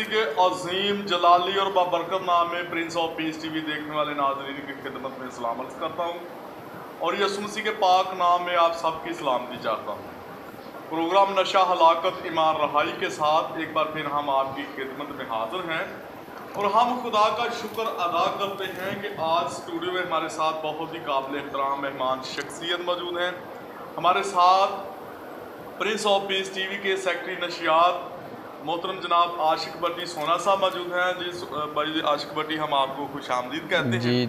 मसीह के अजीम जलाली और बाबरकत नाम में प्रिंस ऑफ पीस टीवी देखने वाले नाज़रीन की खिदमत में सलाम अर्ज़ करता हूँ और यसु मसीह के पाक नाम में आप सबकी सलामती चाहता हूँ। प्रोग्राम नशा हलाकत ईमान रहाई के साथ एक बार फिर हम आपकी खिदमत में हाजिर हैं और हम खुदा का शुक्र अदा करते हैं कि आज स्टूडियो में हमारे साथ बहुत ही काबिल एहतराम मेहमान शख्सियत मौजूद हैं। हमारे साथ प्रिंस ऑफ पीस टीवी के सेक्रेटरी नशियात मोहतरम जनाब आशिक भट्टी सोना साहब मौजूद हैं। जी भाई आशिक भट्टी, हम आपको खुश आमदीद कहते हैं, जी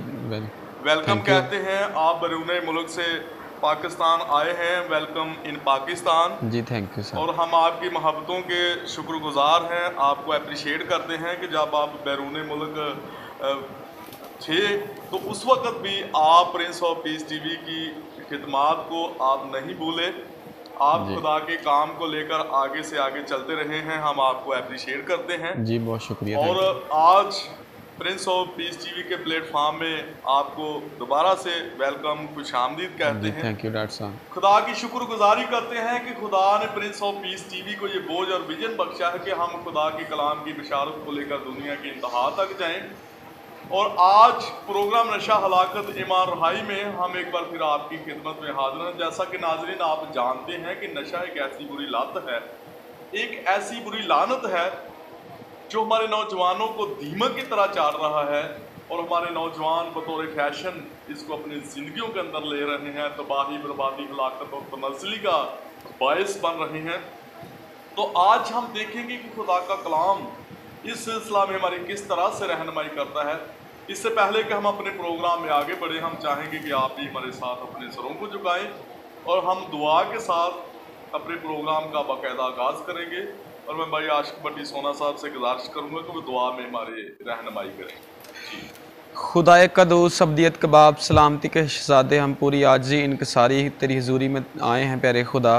वेलकम कहते हैं। आप बैरून मुल्क से पाकिस्तान आए हैं, वेलकम इन पाकिस्तान। जी थैंक यू सर। और हम आपकी मोहब्बतों के शुक्रगुजार हैं, आपको अप्रिशिएट करते हैं कि जब आप बैरून मुल्क थे तो उस वक्त भी आप प्रिंस ऑफ पीस टीवी की खिदमात को आप नहीं भूले, आप खुदा के काम को लेकर आगे से आगे चलते रहे हैं, हम आपको अप्रिशिएट करते हैं। जी बहुत शुक्रिया। और आज प्रिंस ऑफ पीस टीवी के प्लेटफॉर्म में आपको दोबारा से वेलकम खुशामदीद कहते हैं। थैंक यू डॉक्टर साहब। खुदा की शुक्रगुजारी करते हैं कि खुदा ने प्रिंस ऑफ पीस टीवी को ये बोझ और विजन बख्शा है कि हम खुदा के कलाम की बिशारत को लेकर दुनिया की इंतहा तक जाएं। और आज प्रोग्राम नशा हलाकत ईमान रहाई में हम एक बार फिर आपकी खिदमत में हाजिर हैं। जैसा कि नाजरीन आप जानते हैं कि नशा एक ऐसी बुरी लत है, एक ऐसी बुरी लानत है जो हमारे नौजवानों को दीमक की तरह चाट रहा है और हमारे नौजवान बतौर फैशन इसको अपनी ज़िंदगियों के अंदर ले रहे हैं, तबाही बर्बादी हलाकत और तनज़ली का बायस बन रहे हैं। तो आज हम देखेंगे कि खुदा का कलाम इस सिलसिला में हमारी किस तरह से रहनुमाई करता है। इससे पहले कि हम अपने प्रोग्राम में आगे बढ़े, हम चाहेंगे कि आप भी हमारे साथ अपने सरों को झुकाएं और हम दुआ के साथ अपने प्रोग्राम का बाकायदा आगाज़ करेंगे। और मैं भाई आशिक भट्टी सोना साहब से गुजारिश करूँगा कि वो दुआ में हमारे रहनुमाई करें। जी। खुदाए कदूस अब्दियत कबाब सलामती के शहज़ादे, हम पूरी आजी इनकसारी तेरी हजूरी में आए हैं। प्यारे खुदा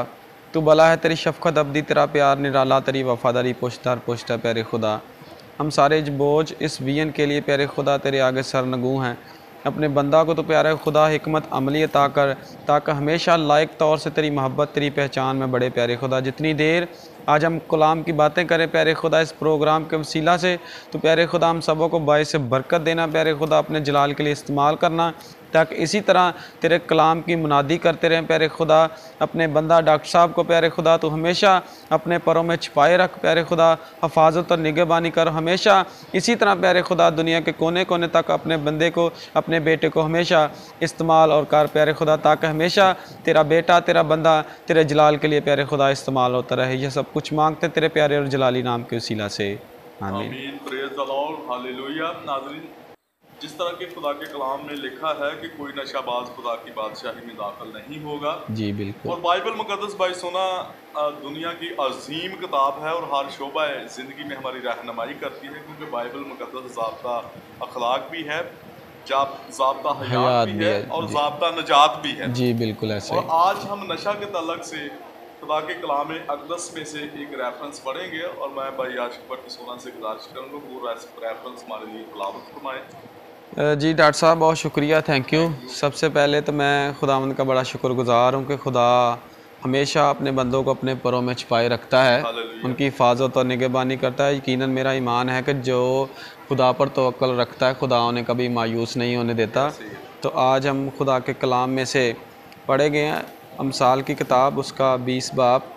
तू भला है, तेरी शफ़क़त अब्दी, तेरा प्यार निराला, तेरी वफ़ादारी पोश्तार पोश्ता। प्यारे खुदा हम सारे बोझ इस वियन के लिए प्यारे खुदा तेरे आगे सरनगू हैं। अपने बंदा को तो प्यारे खुदा हिकमत अमली अता कर ताकि हमेशा लायक तौर से तेरी मोहब्बत तेरी पहचान में बढ़े। प्यारे खुदा जितनी देर आज हम कलाम की बातें करें प्यारे खुदा इस प्रोग्राम के वसीला से, तो प्यारे खुदा हम सबों को बाइस बरकत देना, प्यारे खुदा अपने जलाल के लिए इस्तेमाल करना, ताकि इसी तरह तेरे कलाम की मुनादी करते रहें। प्यारे खुदा अपने बंदा डॉक्टर साहब को प्यारे खुदा तो हमेशा अपने परों में छिपाए रख। प्यारे खुदा हफाजत और निगहबानी कर हमेशा इसी तरह प्यारे खुदा दुनिया के कोने कोने तक अपने बंदे को अपने बेटे को हमेशा इस्तेमाल और कर प्यारे खुदा, ताकि हमेशा तेरा बेटा तेरा बंदा तेरे जलाल के लिए प्यारे खुदा इस्तेमाल होता रहे। यह सब कुछ मांगते तेरे प्यारे और जलाली नाम के वसीला से, आमीन। Praise the Lord, hallelujah. नाज़रीन, जिस तरह के खुदा के कलाम में लिखा है कि कोई नशाबाज खुदा की बादशाही में दाखिल नहीं होगा। जी बिल्कुल। और बाइबल मुकद्दस भाई सोना दुनिया की अजीम किताब है और हर शोबा ज़िंदगी में हमारी रहनुमाई करती है, क्योंकि बाइबल मुकद्दस ज़ाब्ता अखलाक भी है, ज़ाब्ता हयात भी है और ज़ाब्ता नजात भी है। जी बिल्कुल ऐसे। और आज हम नशा के तल्लक से खुदा के कलाम अक़दस में से एक रेफरेंस पढ़ेंगे और मैं भाई आशिक भट्टी सोना से गुजारिश करूँगा वो रेफरेंस हमारे लिए तिलावत फरमाएं। जी डॉक्टर साहब बहुत शुक्रिया, थैंक यू। सबसे पहले तो मैं खुदावंद का बड़ा शुक्रगुजार हूँ कि खुदा हमेशा अपने बंदों को अपने परों में छिपाए रखता है, उनकी हिफाजत और निगहबानी करता है। यकीनन मेरा ईमान है कि जो खुदा पर तवक्कुल रखता है खुदा उन्हें कभी मायूस नहीं होने देता। तो आज हम खुदा के कलाम में से पढ़े गए हैं अमसाल की किताब उसका 20 बाब।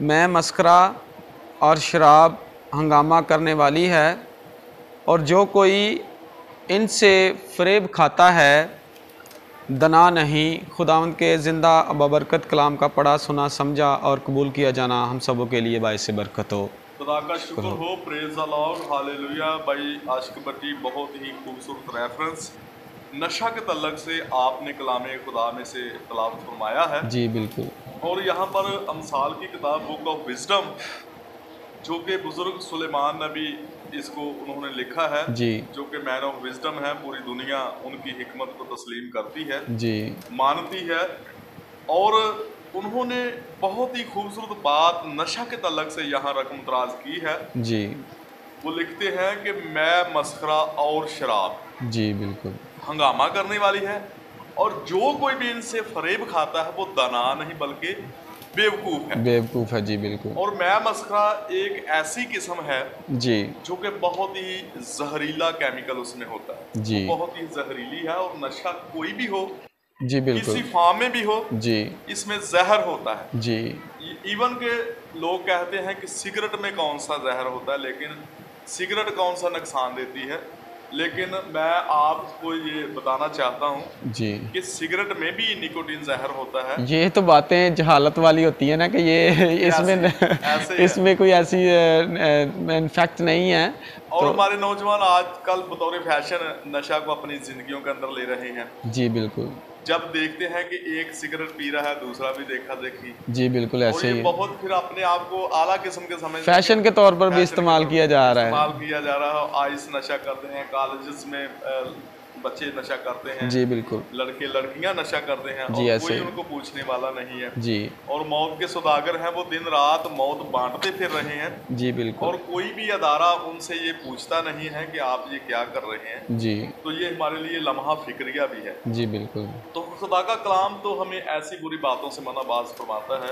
मैं मस्करा और शराब हंगामा करने वाली है और जो कोई इनसे फ़रेब खाता है दना नहीं। खुदावंद के ज़िंदा बबरकत कलाम का पढ़ा सुना समझा और कबूल किया जाना हम सबों के लिए बाइस बरकत हो। खुदा का शुक्र हो, प्रेज़ द लॉर्ड, हालेलुया। भाई आशिक भट्टी बहुत ही खूबसूरत रेफरेंस नशा के तल्लक से आपने कलाम खुदा में से तलावत फरमाया है। जी बिल्कुल। और यहाँ पर अमसाल की किताब बुक ऑफ विजडम जो कि बुजुर्ग सुलेमान नबी इसको उन्होंने लिखा है, जी, जो कि मैन ऑफ विजडम है, पूरी दुनिया उनकी हिकमत को तस्लीम करती है, जी, मानती है। और उन्होंने बहुत ही खूबसूरत बात नशा के तल्लक से यहाँ रकम दराज की है। जी, वो लिखते हैं कि मैं मस्खरा और शराब, जी बिल्कुल, हंगामा करने वाली है और जो कोई भी इनसे फरेब खाता है वो दना नहीं बल्कि बेवकूफ़ है। बेवकूफ़ है, जी बिल्कुल। और मैं मस्खरा एक ऐसी किस्म है जी जो कि बहुत ही जहरीला केमिकल उसमें होता है, वो जी बहुत ही जहरीली है। और नशा कोई भी हो, जी किसी बिल्कुल। फॉर्म में भी हो, जी इसमें जहर होता है। जी इवन के लोग कहते हैं कि सिगरेट में कौन सा जहर होता है, लेकिन सिगरेट कौन सा नुकसान देती है। लेकिन मैं आपको ये बताना चाहता हूँ जी। कि सिगरेट में भी निकोटीन जहर होता है। ये तो बातें जहालत वाली होती है ना कि ये ये इसमें ऐसे है। इसमें कोई ऐसी इनफैक्ट नहीं है। और तो हमारे नौजवान आजकल बतौर फैशन नशा को अपनी जिंदगियों के अंदर ले रहे हैं। जी बिल्कुल। जब देखते हैं कि एक सिगरेट पी रहा है, दूसरा भी देखा देखी, जी बिल्कुल और ऐसे ये ही है। बहुत फिर अपने आप को आला किस्म के समझते हैं फैशन कि के तौर पर भी फैशन के इस्तेमाल तौर किया पर जा रहा इस्तेमाल है। किया जा रहा है। आइस नशा करते हैं, कॉलेजेस में बच्चे नशा करते हैं, जी बिल्कुल। लड़के लड़कियां नशा करते हैं, जी और ऐसे कोई ही। उनको पूछने वाला नहीं है। जी और मौत के सौदागर हैं, वो दिन रात मौत बांटते फिर रहे हैं। जी बिल्कुल। और कोई भी अदारा उनसे ये पूछता नहीं है कि आप ये क्या कर रहे हैं। जी तो ये हमारे लिए लम्हा फिक्रिया भी है। जी बिल्कुल। तो खुदा का कलाम तो हमें ऐसी बुरी बातों से मनाबाज फरमाता है।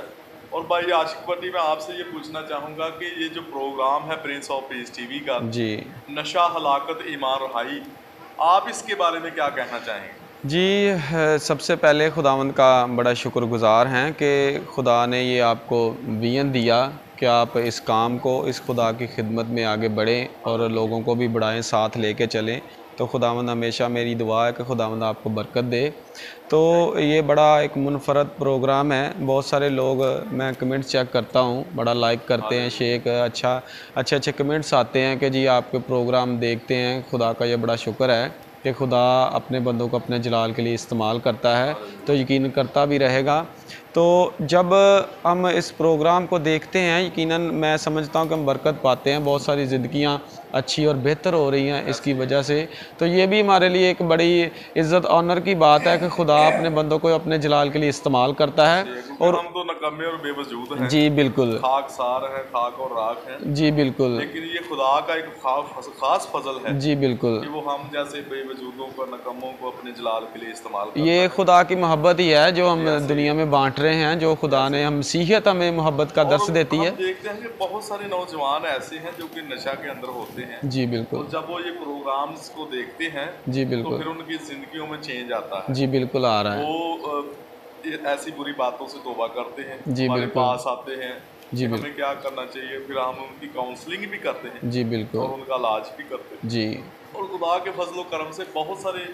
और भाई आशिक भट्टी, मैं आपसे ये पूछना चाहूँगा कि ये जो प्रोग्राम है प्रिंस ऑफ पीस टीवी का, जी नशा हलाकत ईमान रहाई, आप इसके बारे में क्या कहना चाहेंगे? जी सबसे पहले खुदावंद का बड़ा शुक्रगुज़ार हैं कि खुदा ने ये आपको विज़न दिया कि आप इस काम को, इस खुदा की खिदमत में आगे बढ़ें और लोगों को भी बढ़ाएं, साथ लेके चलें। तो खुदावंद हमेशा मेरी दुआ है कि खुदावंद आपको बरकत दे। तो ये बड़ा एक मुनफरद प्रोग्राम है। बहुत सारे लोग, मैं कमेंट्स चेक करता हूँ, बड़ा लाइक करते हैं, शेक अच्छे अच्छे कमेंट्स आते हैं कि जी आपके प्रोग्राम देखते हैं। खुदा का ये बड़ा शुक्र है कि खुदा अपने बंदों को अपने जलाल के लिए इस्तेमाल करता है, तो यकीन करता भी रहेगा। तो जब हम इस प्रोग्राम को देखते हैं, यकीनन मैं समझता हूँ कि हम बरकत पाते हैं, बहुत सारी ज़िंदगियाँ अच्छी और बेहतर हो रही हैं इसकी वजह से। तो ये भी हमारे लिए एक बड़ी इज़्ज़त ऑनर की बात है कि खुदा अपने बंदों को अपने जलाल के लिए इस्तेमाल करता है। और हम तो नकम्मे और बेवजूद हैं, जी बिल्कुल। खाक सार हैं, खाक और राख हैं। जी बिल्कुल। लेकिन ये खुदा का एक खास फजल है जी बिल्कुल। कि वो हम जैसे बेवजूदों को, नकम्मों को अपने जलाल के लिए इस्तेमाल करता ये है। खुदा की मोहब्बत ही है जो हम ऐसे दुनिया में बांट रहे हैं, जो खुदा ने हम सीहत हमें मोहब्बत का दर्स देती है। हम देखते हैं कि बहुत सारे नौजवान ऐसे हैं जो कि नशा के अंदर होते हैं। जी तो बिल्कुल। जब वो ये प्रोग्राम्स को देखते हैं, जी तो बिल्कुल। फिर उनकी जिंदगियों में चेंज आता है। जी बिल्कुल आ रहा है। वो ये ऐसी बुरी बातों से तौबा करते हैं, जी हमारे बिल्कुल। पास आते हैं जी कि हमें बिल्कुल। क्या करना चाहिए। फिर हम उनकी काउंसलिंग भी करते हैं जी और बिल्कुल। उनका इलाज भी करते हैं। जी और खुदा के फजल करम से बहुत सारे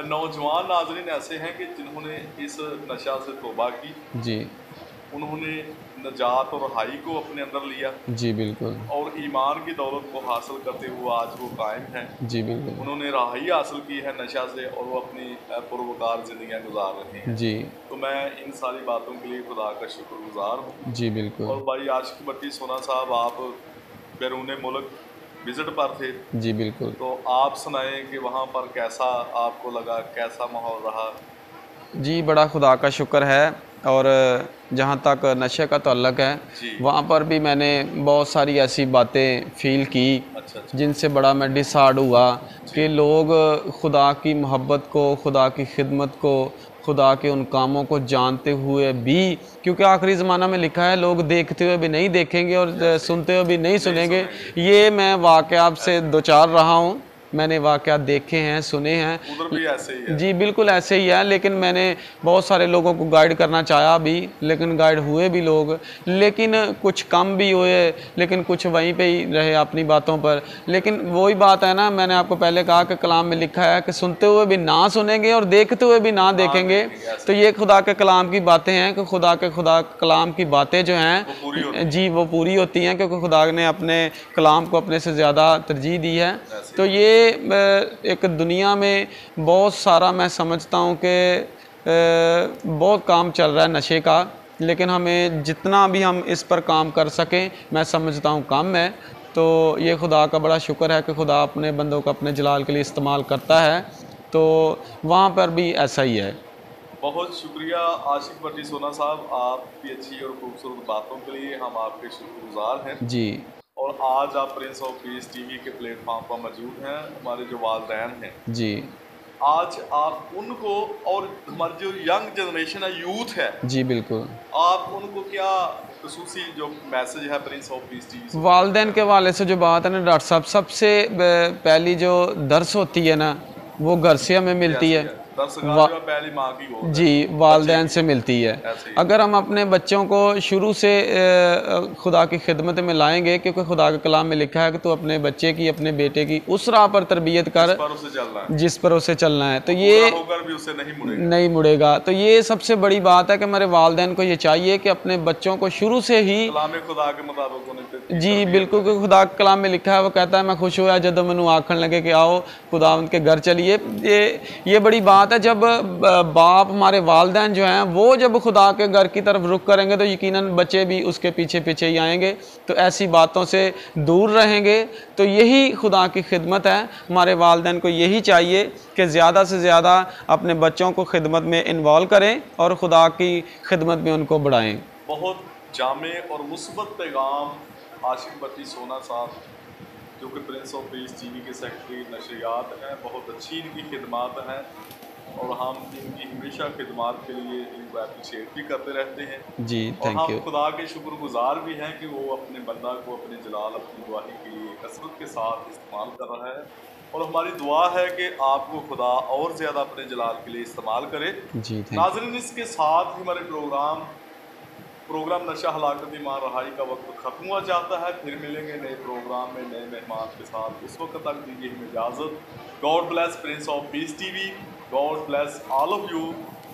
नौजवान नाजरीन ऐसे हैं कि जिन्होंने इस नशा से तौबा की, जी उन्होंने नजात और रहाई को अपने अंदर लिया, जी बिल्कुल। और ईमान की दौलत को हासिल करते हुए आज वो कायम हैं। जी बिल्कुल। उन्होंने रहाई हासिल की है नशा से, और वो अपनी पुरवकार ज़िंदगियाँ गुजार रहे हैं। जी तो मैं इन सारी बातों के लिए खुदा का शुक्रगुजार हूँ। जी और बिल्कुल। भाई आशिक भट्टी सोना साहब, आप बैरून मुल्क विज़िट पर थे, जी बिल्कुल। तो आप सुनाएं कि वहाँ पर कैसा आपको लगा, कैसा माहौल रहा? जी बड़ा खुदा का शुक्र है। और जहाँ तक नशे का ताल्लुक़ है, जी। वहाँ पर भी मैंने बहुत सारी ऐसी बातें फ़ील की अच्छा अच्छा। जिनसे बड़ा मैं डिसहार्ड हुआ जी। कि लोग खुदा की मोहब्बत को, खुदा की खिदमत को, खुदा के उन कामों को जानते हुए भी, क्योंकि आखिरी ज़माना में लिखा है लोग देखते हुए भी नहीं देखेंगे और सुनते हुए भी नहीं सुनेंगे। ये मैं वाक़यात से दो चार रहा हूँ, मैंने वाक़यात देखे हैं, सुने हैं। उधर भी ऐसे ही है। जी बिल्कुल ऐसे ही है। लेकिन मैंने बहुत सारे लोगों को गाइड करना चाहा भी, लेकिन गाइड हुए भी लोग, लेकिन कुछ कम भी हुए, लेकिन कुछ वहीं पे ही रहे अपनी बातों पर। लेकिन वही बात है ना, मैंने आपको पहले कहा कि कलाम में लिखा है कि सुनते हुए भी ना सुनेंगे और देखते हुए भी ना देखेंगे। तो ये खुदा के कलाम की बातें हैं कि खुदा कलाम की बातें जो हैं जी वो पूरी होती हैं, क्योंकि खुदा ने अपने कलाम को अपने से ज़्यादा तरजीह दी है। तो ये एक दुनिया में बहुत सारा, मैं समझता हूँ कि बहुत काम चल रहा है नशे का, लेकिन हमें जितना भी हम इस पर काम कर सकें, मैं समझता हूँ कम है। तो ये खुदा का बड़ा शुक्र है कि खुदा अपने बंदों को अपने जलाल के लिए इस्तेमाल करता है। तो वहाँ पर भी ऐसा ही है। बहुत शुक्रिया आशिक भट्टी सोना साहब, आपकी अच्छी और खूबसूरत बातों के लिए हम आपके शुक्रगुजार हैं। जी और आज आप प्रिंस ऑफ पीस टीवी के प्लेटफॉर्म पर मौजूद हैं। हमारे जो वालदैन हैं, जी आज आप उनको और हमारी जो यंग जनरेशन है, यूथ है, जी बिल्कुल। आप उनको क्या खसूसी जो मैसेज है प्रिंस ऑफ पीस टीवी से? वालदेन के हवाले से जो बात है ना डॉक्टर साहब, सबसे पहली जो दर्स होती है ना वो घर से हमें मिलती है। दरसगाह जो है पहली माँ की गोद है, जी, वालदैन से मिलती है। ऐसे ही। अगर हम अपने बच्चों को शुरू से खुदा की खिदमत में लाएंगे, क्योंकि खुदा के कलाम में लिखा है कि तू अपने बच्चे की, अपने बेटे की उस राह पर तरबियत कर पर उसे चलना है, जिस पर उसे चलना है, तो ये होकर भी उसे नहीं मुड़ेगा। तो ये सबसे बड़ी बात है कि हमारे वालदैन को ये चाहिए कि अपने बच्चों को शुरू से ही कलाम खुदा के मुताबिक उन्हें जी बिल्कुल, क्योंकि खुदा के कलाम में लिखा है, वो कहता है मैं खुश हुआ जब मैनू आखन लगे कि आओ खुदा उनके घर चलिए। ये बड़ी बात है। जब बाप हमारे वालदैन जो हैं वो जब खुदा के घर की तरफ रुख करेंगे तो यकीनन बच्चे भी उसके पीछे पीछे ही आएंगे। तो ऐसी बातों से दूर रहेंगे। तो यही खुदा की खिदमत है। हमारे वालदैन को यही चाहिए कि ज़्यादा से ज़्यादा अपने बच्चों को खिदमत में इन्वॉल्व करें और खुदा की खिदमत में उनको बढ़ाएं। बहुत जामे और मुस्बत पैगाम आशिक बट्टी सोना साहब, जो कि प्रिंस ऑफ पीस टीवी के सेक्रेटरी नशरियात हैं, बहुत अच्छी इनकी खिदमत हैं और हम इनकी हमेशा खिदमत के लिए इनको अप्रिशिएट भी करते रहते हैं। जी और थैंक हम यू। खुदा के शुक्रगुजार भी हैं कि वो अपने बंदा को अपने जलाल, अपनी गवाही के लिए कसरत के साथ इस्तेमाल कर रहा है। और हमारी दुआ है कि आपको खुदा और ज़्यादा अपने जलाल के लिए इस्तेमाल करे। जी थैंक नाज़रीन, इसके साथ ही हमारे प्रोग्राम नशा हलाकत ईमान रहाई का वक्त ख़त्म हुआ जाता है। फिर मिलेंगे नए प्रोग्राम में नए मेहमान के साथ। उस वक्त तक दीजिए हमें इजाज़त। God bless Prince of peace TV, God bless all of you,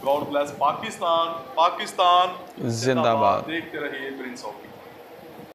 God bless Pakistan. Pakistan जिंदाबाद। देखते रहिए प्रिंस ऑफ